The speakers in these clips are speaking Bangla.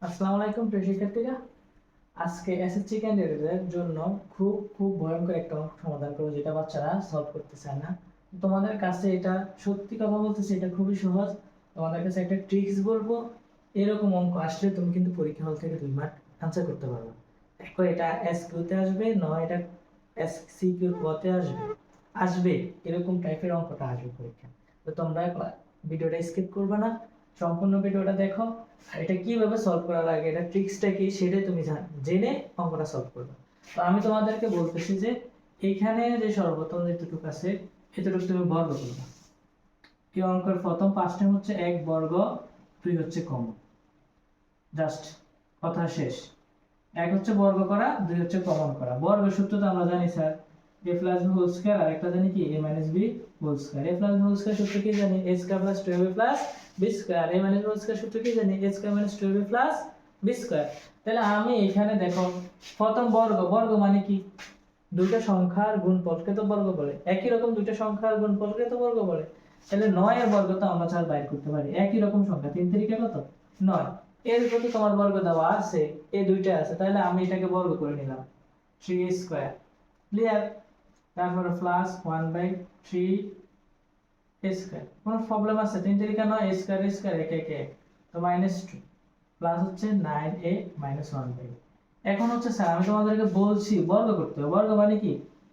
আসসালামু আলাইকুম প্রিয় শিক্ষার্থীরা। আজকে এসএসসি ক্যান্ডিডেটদের জন্য খুব খুব ভয়ঙ্কর একটা অঙ্ক সমাধান করব, যেটা বাচ্চারা সলভ করতে চায় না। তোমাদের কাছে এটা সত্যি কথা বলতেছি, এটা খুবই সহজ। তোমাদের কাছে একটা ট্রিক্স বলবো, এরকম অঙ্ক আসলে তুমি কিন্তু পরীক্ষা হল থেকে 2 মার্ক আনসার করতে পারবে। দেখো, এটা এসকিউতে আসবে, নয় এটা এসসিকিউ তে আসবে আসবে এরকম টাইপের অঙ্কটা আসবে পরীক্ষা। তো তোমরা ভিডিওটা স্কিপ করবে না, সম্পূর্ণ ভিডিওটা দেখো। আর এটা কিভাবে সলভ করা লাগে, এটা ট্রিক্সটা কি সেটা তুমি জেনে অঙ্কটা সলভ করবে। তো আমি তোমাদেরকে বলতেছি যে এখানে যে সর্বপ্রথম যেটুকু আছে এতটুকু তুমি বর্গ করবে। এই অঙ্কের প্রথম পাঁচটা হচ্ছে 1 বর্গ, 2 হচ্ছে কমন। জাস্ট কথা শেষ। 1 হচ্ছে বর্গ করা, 2 হচ্ছে কমন করা। বর্গ সূত্র তো আমরা জানি sir, a plus b whole square, আর একটা জানি কি a minus b whole square. a plus b whole square সূত্র কি জানি, a square plus 2ab plus b square. a minus b whole square সূত্র কি জানি, a square minus 2ab plus b square. তাহলে আমি এখানে দেখো প্রথম বর্গ, বর্গ মানে কি দুইটা সংখ্যার গুণফলকে তো বর্গ বলে, একই রকম দুইটা সংখ্যার গুণফলকে তো বর্গ বলে। তাহলে 9 এর বর্গ তো আমরা চার বাইর করতে পারি, একই রকম সংখ্যা 3 3 কত 9। এর প্রতি তোমার বর্গ দেওয়া আছে, এই দুইটা আছে, তাহলে আমি এটাকে বর্গ করে নিলাম 3a স্কয়ার। ক্লিয়ার? তারপরে প্লাস 1/3 a স্কয়ার। কোন প্রবলেম আছে? 3 3 9, a স্কয়ার স্কয়ার 1 1 1, তো -2 প্লাস হচ্ছে 9a মাইনাস 1/। এখন হচ্ছে স্যার আমি তোমাদেরকে বলছি বর্গ করতে হবে। বর্গ মানে কি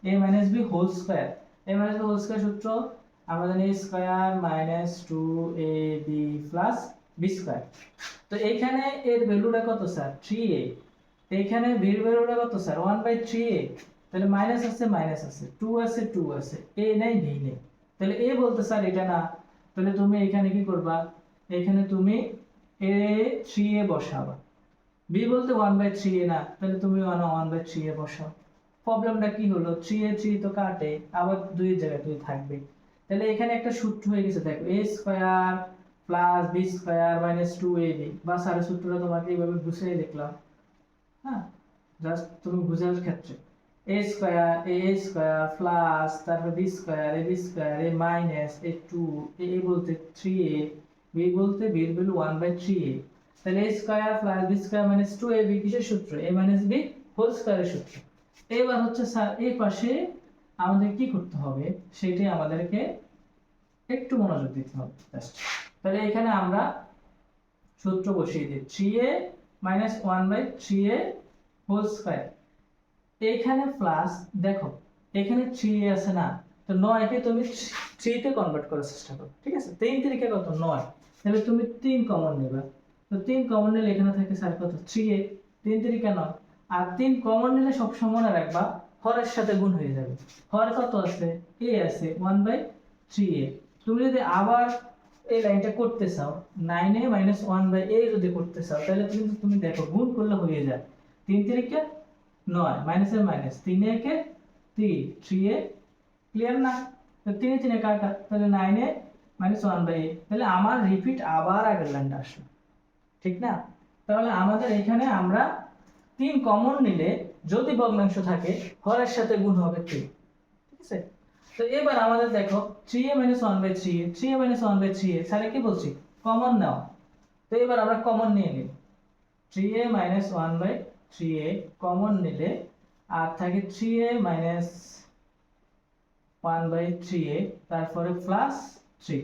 a b whole square. a b whole square সূত্র আমরা জানি a square minus 2ab plus b square. তো এখানে এর ভ্যালুটা কত স্যার, 3a। এখানে b এর ভ্যালুটা কত স্যার, 1/3a। তাহলে মাইনাস আছে মাইনাস আছে, 2 আছে 2 আছে, a নাই b নেই। তাহলে a বলতে স্যার এটা না, তাহলে তুমি এখানে কি করবা, এখানে তুমি a 3a বসাবা। b বলতে 1/3a না, তাহলে তুমি 1/3a বসাও। প্রবলেমটা কি হলো, 3a 3 তো কাটে, আবার 2 এর জায়গায় 2 থাকবে। তাহলে এখানে একটা সূত্র হয়ে গেছে, দেখো a square plus b square minus 2ab। বা স্যারের সূত্রটা তোমাকে এইভাবে বুঝিয়ে দেখলাম, হ্যাঁ, জাস্ট তুমি বুঝার ক্ষেত্রে a স্কয়ার প্লাস তারপর b square ab square a minus a2, a বলতে 3a, b বলতে b এর ভ্যালু 1/3a। তাহলে a square plus b square minus 2ab কিসের সূত্র, a মাইনাস b হোল স্কয়ারের সূত্র। এবার হচ্ছে স্যার এই পাশে আমাদের কি করতে হবে সেটাই আমাদেরকে একটু মনোযোগ দিতে হবে জাস্ট। তাহলে এখানে আমরা সূত্র বসিয়ে দিই, 3a minus 1/3a whole square. এখানে প্লাস, দেখো এখানে 3a আছে না, তো 9 কে তুমি 3 তে কনভার্ট করার চেষ্টা করো, ঠিক আছে। 3 3 কত 9, তাহলে তুমি 3 কমন নেবা। তো 3 কমন নিলে এখানে থাকে স্যার কত 3a, 3 3 9। আর 3 কমন নিলে সব সময় মনে রাখবা হরের সাথে গুণ হয়ে যাবে। হর কত আছে, a আছে 1/3a। তুমি যদি আবার এই লাইনটা করতে চাও 9a 1/a যদি করতে চাও, তাহলে তুমি দেখো গুণ করলে হয়ে যায় 3 3 9, মাইনাসের মাইনাস, 3 একে 3, 3a। ক্লিয়ার না? তো 3 3 কাটা, তাহলে 9a মাইনাস 1/a। তাহলে আমার রিপিট আবার আগের লাইনটা আসলো, ঠিক না? তাহলে আমাদের এখানে আমরা 3 কমন নিলে যদি ভগ্নাংশ থাকে হরের সাথে গুণ হবে 3, ঠিক আছে। তো এবার আমাদের দেখো 3a 1/3a, 3a 1/3a, sir কি বলছি কমন নাও। তো এবার আমরা কমন নিয়ে নিই, 3a 1/3a কমন নিলে আর থাকে 3a 1/3a, তারপরে প্লাস 3।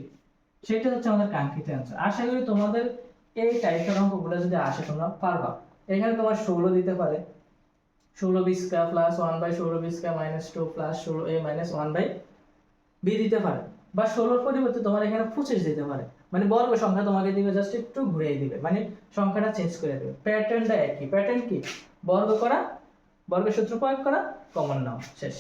সেটা হচ্ছে আমাদের কাঙ্ক্ষিত অ্যানসার। আশা করি তোমাদের এই টাইপের অঙ্কগুলো যদি আসে তোমরা পারবা। এখানে তোমার 16 দিতে পারে, 16b square plus 1/16b square minus 2 plus 16a minus 1/b দিতে পারে। বা 16 এর পরিবর্তে তোমার এখানে 25 দিতে পারে, মানে বর্গ সংখ্যা তোমাকে দিবে, জাস্ট একটু ঘুরিয়ে দিবে, মানে সংখ্যাটা চেঞ্জ করে দেবে। প্যাটার্নটা একই। প্যাটার্ন কি, বর্গ করা, বর্গের সূত্র প্রয়োগ করা, কমন নাও, শেষ।